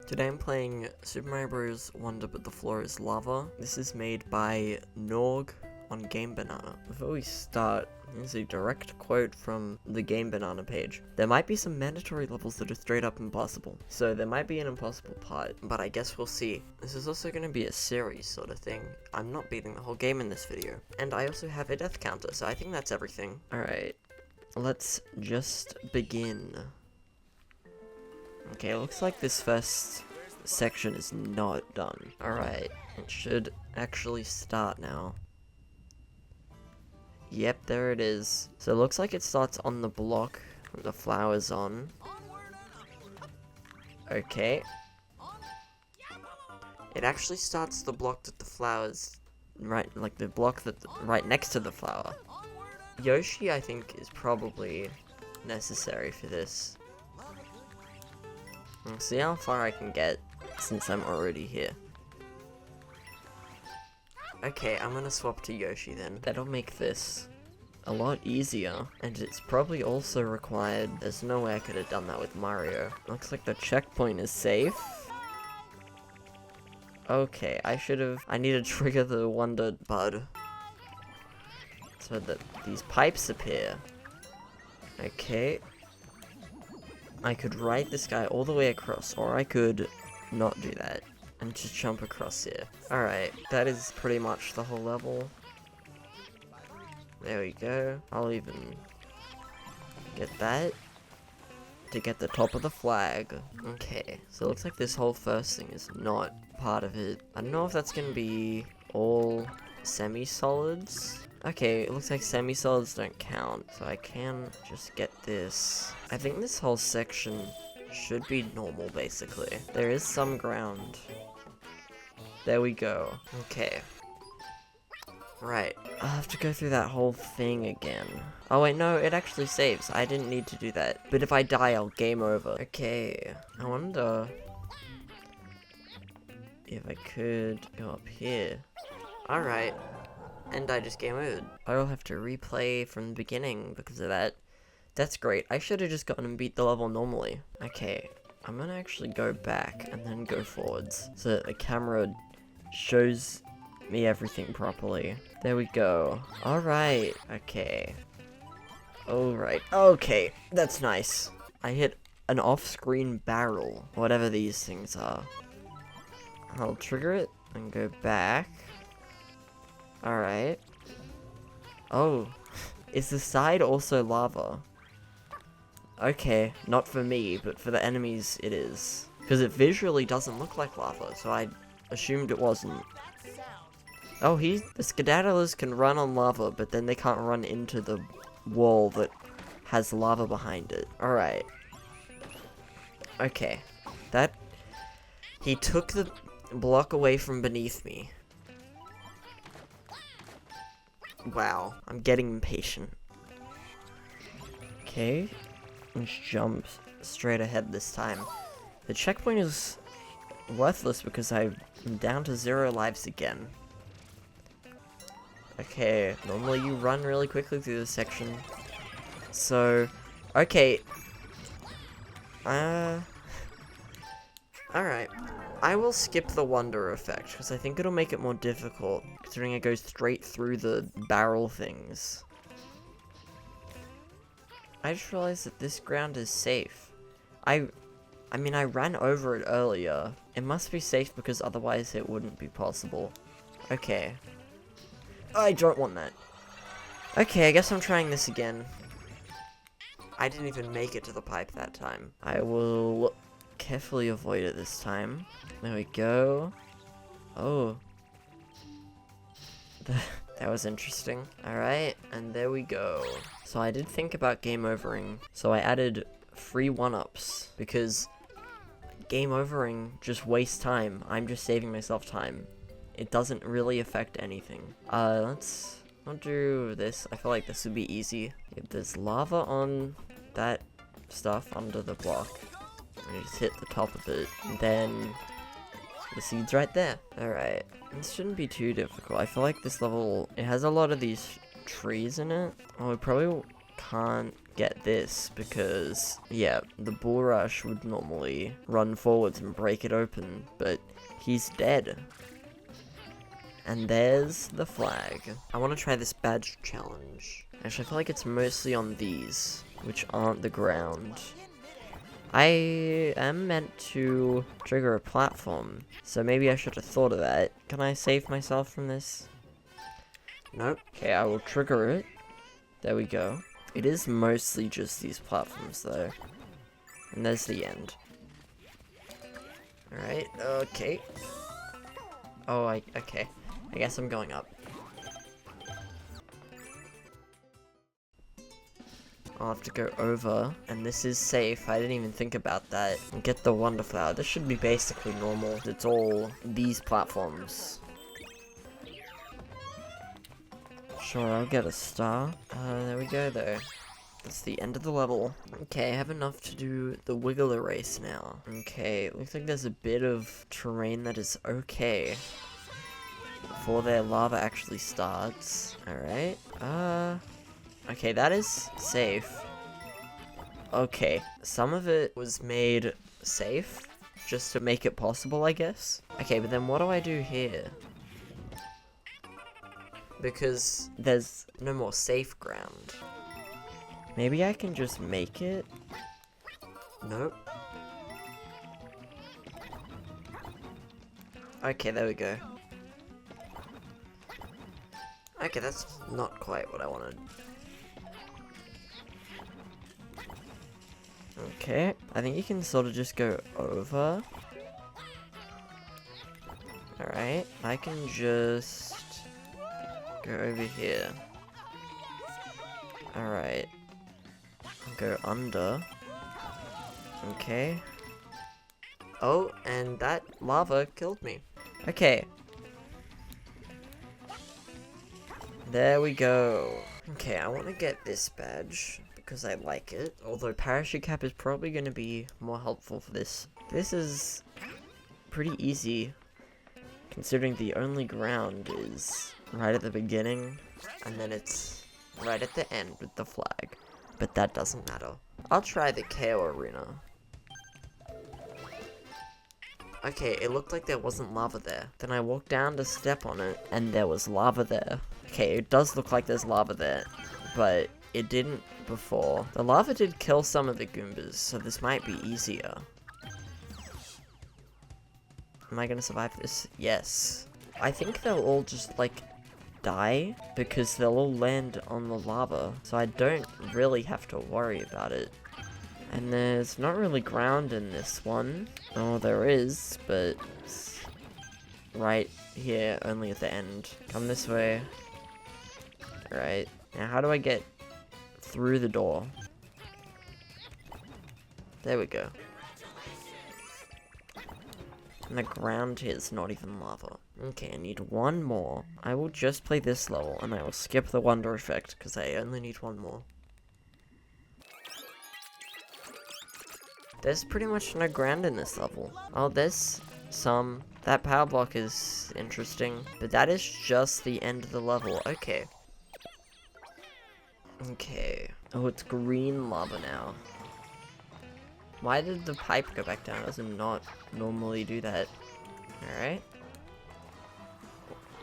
Today I'm playing Super Mario Bros. Wonder But the Floor is Lava. This is made by Norg on Game Banana. Before we start, here's a direct quote from the Game Banana page. There might be some mandatory levels that are straight up impossible. So there might be an impossible part, but I guess we'll see. This is also going to be a series sort of thing. I'm not beating the whole game in this video. And I also have a death counter, so I think that's everything. Alright, let's just begin. Okay, looks like this first section is not done. Alright, it should actually start now. Yep, there it is. So it looks like it starts on the block with the flowers on. Okay. It actually starts the block that the flowers, right, like the block that right next to the flower. Yoshi, I think, is probably necessary for this. We'll see how far I can get since I'm already here. Okay, I'm gonna swap to Yoshi then. That'll make this a lot easier, and it's probably also required. There's no way I could have done that with Mario. Looks like the checkpoint is safe. Okay, I need to trigger the Wonder Bud so that these pipes appear. Okay. I could ride this guy all the way across, or I could not do that and just jump across here. Alright, that is pretty much the whole level. There we go. I'll even get that to get the top of the flag. Okay, so it looks like this whole first thing is not part of it. I don't know if that's gonna be all semi-solids. Okay, it looks like semi-solids don't count, so I can just get this. I think this whole section should be normal, basically. There is some ground. There we go. Okay. Right. I'll have to go through that whole thing again. Oh wait, no, it actually saves. I didn't need to do that. But if I die, I'll game over. Okay. I wonder if I could go up here. Alright. And I just game over. I'll have to replay from the beginning because of that. That's great. I should have just gotten and beat the level normally. Okay, I'm gonna actually go back and then go forwards so that the camera shows me everything properly. There we go. Alright, okay. Alright, okay, that's nice. I hit an off-screen barrel, whatever these things are. I'll trigger it and go back. Alright. Oh, is the side also lava? Okay, not for me, but for the enemies it is. Because it visually doesn't look like lava, so I assumed it wasn't. Oh, the skedaddlers can run on lava, but then they can't run into the wall that has lava behind it. Alright. Okay. He took the block away from beneath me. Wow, I'm getting impatient. Okay, let's jump straight ahead this time. The checkpoint is worthless because I'm down to 0 lives again. Okay, normally you run really quickly through this section. So, okay. Alright. I will skip the wonder effect, because I think it'll make it more difficult, considering it goes straight through the barrel things. I just realized that this ground is safe. I mean, I ran over it earlier. It must be safe because otherwise it wouldn't be possible. Okay. I don't want that. Okay, I guess I'm trying this again. I didn't even make it to the pipe that time. I will carefully avoid it this time. There we go. Oh. That was interesting. Alright, and there we go. So I did think about game overing. So I added free 1-ups. Because game overing just wastes time. I'm just saving myself time. It doesn't really affect anything. I'll do this. I feel like this would be easy. If there's lava on that stuff under the block, I just hit the top of it, and then the seed's right there. Alright, this shouldn't be too difficult. I feel like this level, it has a lot of these trees in it. Oh, we probably can't get this because, yeah, the bull rush would normally run forwards and break it open, but he's dead. And there's the flag. I want to try this badge challenge. Actually, I feel like it's mostly on these, which aren't the ground. I am meant to trigger a platform, so maybe I should have thought of that. Can I save myself from this? Nope. Okay, I will trigger it. There we go. It is mostly just these platforms, though. And there's the end. Alright, okay. Oh, okay. I guess I'm going up. I'll have to go over, and this is safe. I didn't even think about that. And get the Wonder Flower. This should be basically normal. It's all these platforms. Sure, I'll get a star. There we go, though. That's the end of the level. Okay, I have enough to do the Wiggler race now. Okay, looks like there's a bit of terrain that is okay before their lava actually starts. Alright, okay, that is safe. Okay, some of it was made safe, just to make it possible, I guess. Okay, but then what do I do here? Because there's no more safe ground. Maybe I can just make it? Nope. Okay, there we go. Okay, that's not quite what I wanted. Okay, I think you can sort of just go over. Alright, I can just go over here. Alright. Go under. Okay. Oh, and that lava killed me. Okay. There we go. Okay, I want to get this badge because I like it. Although parachute cap is probably going to be more helpful for this. This is pretty easy considering the only ground is right at the beginning and then it's right at the end with the flag. But that doesn't matter. I'll try the KO arena. Okay, it looked like there wasn't lava there. Then I walked down to step on it, and there was lava there. Okay, it does look like there's lava there, but it didn't before. The lava did kill some of the Goombas, so this might be easier. Am I gonna survive this? Yes. I think they'll all just, like, die because they'll all land on the lava, so I don't really have to worry about it. And there's not really ground in this one. Oh, there is, but it's right here, only at the end. Come this way. Alright, now how do I get through the door? There we go. And the ground here is not even lava. Okay, I need one more. I will just play this level, and I will skip the wonder effect, because I only need one more. There's pretty much no ground in this level. Oh, there's some. That power block is interesting, but that is just the end of the level. Okay. Okay. Oh, it's green lava now. Why did the pipe go back down? It does not normally do that. Alright.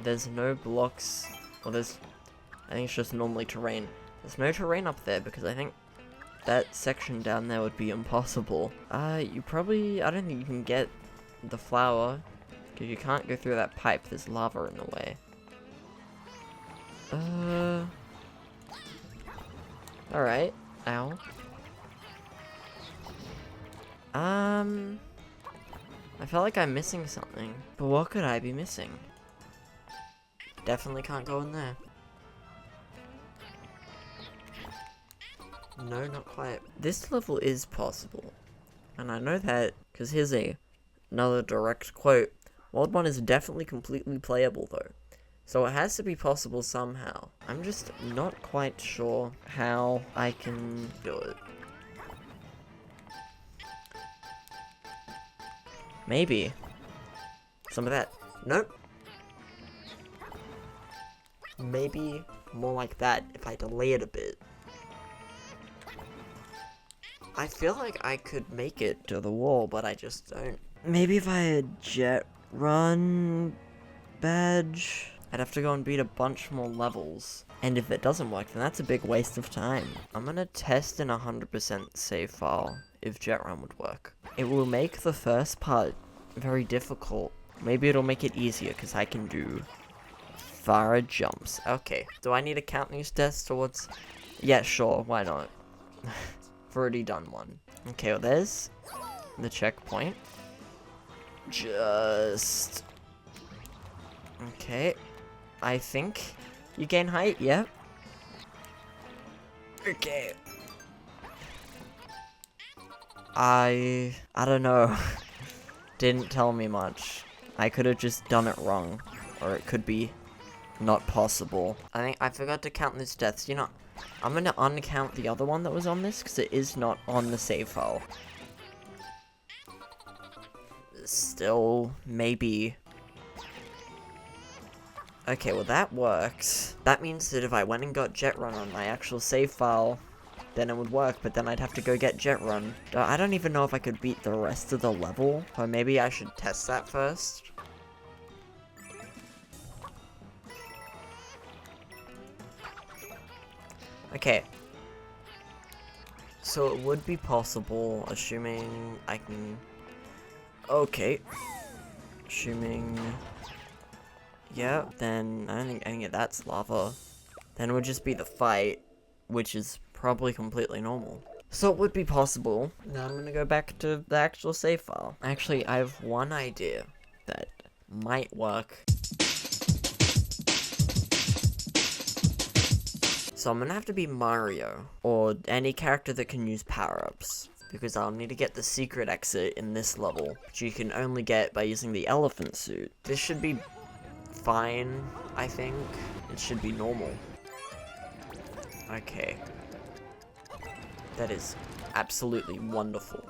There's no blocks. Well, I think it's just normally terrain. There's no terrain up there because I think that section down there would be impossible. I don't think you can get the flower because you can't go through that pipe. There's lava in the way. Alright. Ow. I felt like I'm missing something. But what could I be missing? Definitely can't go in there. No, not quite. This level is possible. And I know that because here's another direct quote. World 1 is definitely completely playable though. So it has to be possible somehow. I'm just not quite sure how I can do it. Maybe. Some of that. Nope. Maybe more like that if I delay it a bit. I feel like I could make it to the wall, but I just don't. Maybe if I had jet run badge, I'd have to go and beat a bunch more levels. And if it doesn't work, then that's a big waste of time. I'm gonna test in 100% save file if jet run would work. It will make the first part very difficult. Maybe it'll make it easier because I can do far jumps. Okay, do I need to count these deaths towards? Yeah, sure, why not? I've already done one. Okay, well there's the checkpoint. Just... Okay. I think you gain height, yeah? Okay. I don't know. Didn't tell me much. I could have just done it wrong. Or it could be not possible. I think I forgot to count these deaths. You know, I'm gonna uncount the other one that was on this because it is not on the save file. Still, maybe. Okay, well that works. That means that if I went and got jet run on my actual save file, then it would work, but then I'd have to go get jet run. I don't even know if I could beat the rest of the level, or maybe I should test that first. Okay. So it would be possible, assuming I can... Okay. Assuming... Yeah, then I don't think any of that's lava. Then it would just be the fight, which is probably completely normal. So it would be possible. Now I'm gonna go back to the actual save file. Actually, I have one idea that might work. So I'm gonna have to be Mario, or any character that can use power-ups, because I'll need to get the secret exit in this level, which you can only get by using the elephant suit. This should be fine, I think. It should be normal. Okay. That is absolutely wonderful.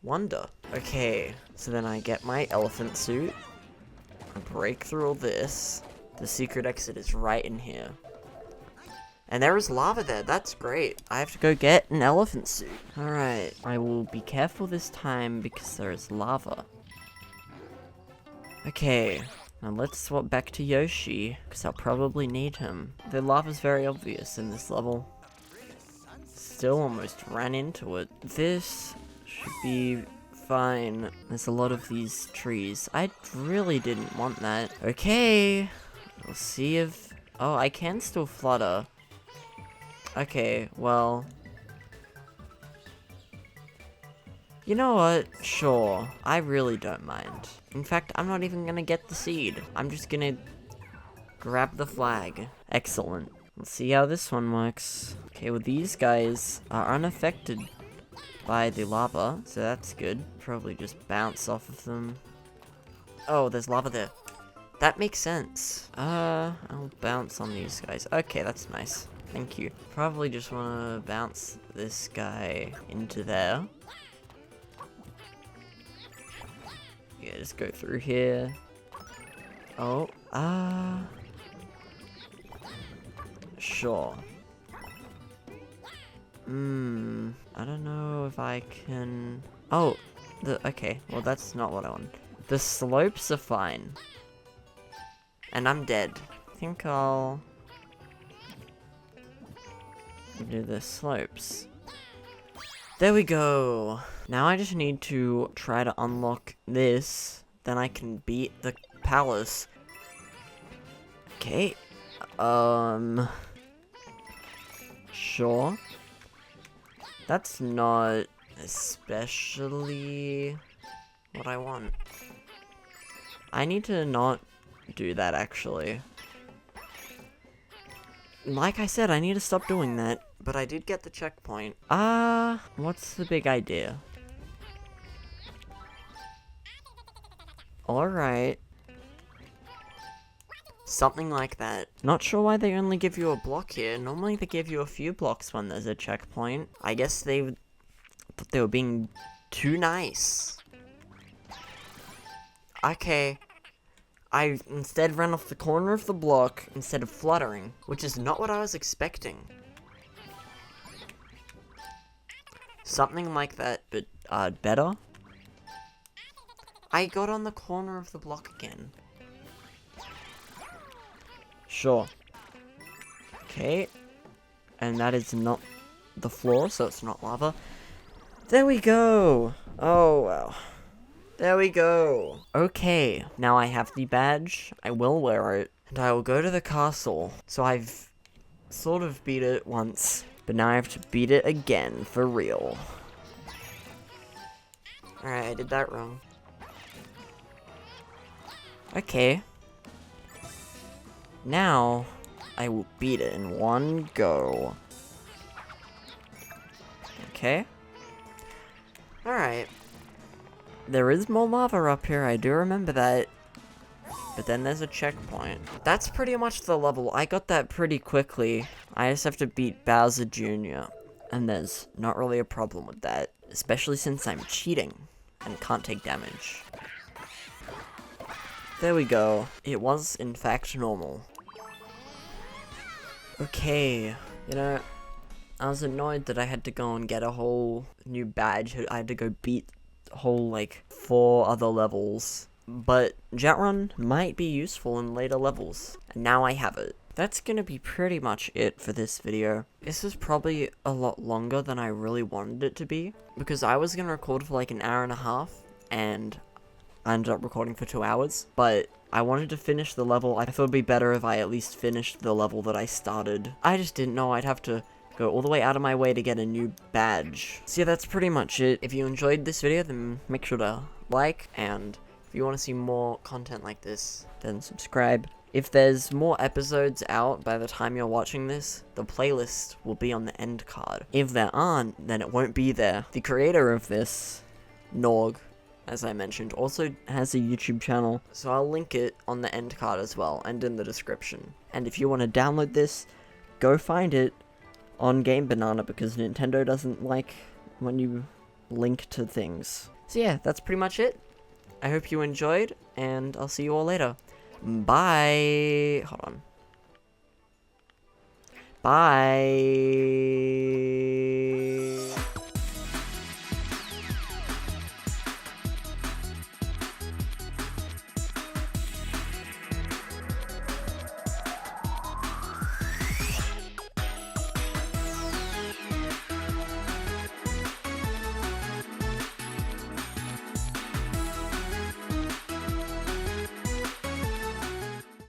Wonder. Okay, so then I get my elephant suit, I break through all this. The secret exit is right in here. And there is lava there, that's great. I have to go get an elephant suit. Alright, I will be careful this time because there is lava. Okay, now let's swap back to Yoshi, because I'll probably need him. The lava's very obvious in this level. Still almost ran into it. This should be fine. There's a lot of these trees. I really didn't want that. Okay, we'll see if... Oh, I can still flutter. Okay, well... You know what? Sure. I really don't mind. In fact, I'm not even gonna get the seed. I'm just gonna grab the flag. Excellent. Let's see how this one works. Okay, well these guys are unaffected by the lava, so that's good. Probably just bounce off of them. Oh, there's lava there. That makes sense. I'll bounce on these guys. Okay, that's nice. Thank you. Probably just wanna bounce this guy into there. Yeah, just go through here. Oh, sure. I don't know if I can... Oh, okay, well that's not what I want. The slopes are fine. And I'm dead. I think I'll do the slopes. There we go. Now I just need to try to unlock this. Then I can beat the palace. Okay. Sure. That's not especially what I want. I need to not do that, actually. Like I said, I need to stop doing that. But I did get the checkpoint. What's the big idea? Alright. Something like that. Not sure why they only give you a block here. Normally they give you a few blocks when there's a checkpoint. I guess they thought they were being too nice. Okay. I instead ran off the corner of the block instead of fluttering, which is not what I was expecting. Something like that, but, better. I got on the corner of the block again. Sure. Okay. And that is not the floor, so it's not lava. There we go! Oh, wow. There we go. Okay, now I have the badge. I will wear it. And I will go to the castle. So I've sort of beat it once, but now I have to beat it again, for real. Alright, I did that wrong. Okay. Now, I will beat it in one go. Okay. Alright. There is more lava up here, I do remember that. But then there's a checkpoint. That's pretty much the level. I got that pretty quickly. I just have to beat Bowser Jr. And there's not really a problem with that. Especially since I'm cheating and can't take damage. There we go. It was, in fact, normal. Okay. You know, I was annoyed that I had to go and get a whole new badge. I had to go beat a whole, like, 4 other levels. But Jet Run might be useful in later levels. And now I have it. That's gonna be pretty much it for this video. This is probably a lot longer than I really wanted it to be. Because I was gonna record for like an hour and a half. And I ended up recording for 2 hours. But I wanted to finish the level. I thought it'd be better if I at least finished the level that I started. I just didn't know I'd have to go all the way out of my way to get a new badge. So yeah, that's pretty much it. If you enjoyed this video, then make sure to like, and if you want to see more content like this, then subscribe. If there's more episodes out by the time you're watching this, the playlist will be on the end card. If there aren't, then it won't be there. The creator of this, Norg, as I mentioned, also has a YouTube channel, so I'll link it on the end card as well, and in the description. And if you want to download this, go find it on Game Banana, because Nintendo doesn't like when you link to things. So yeah, that's pretty much it. I hope you enjoyed, and I'll see you all later. Bye! Hold on. Bye!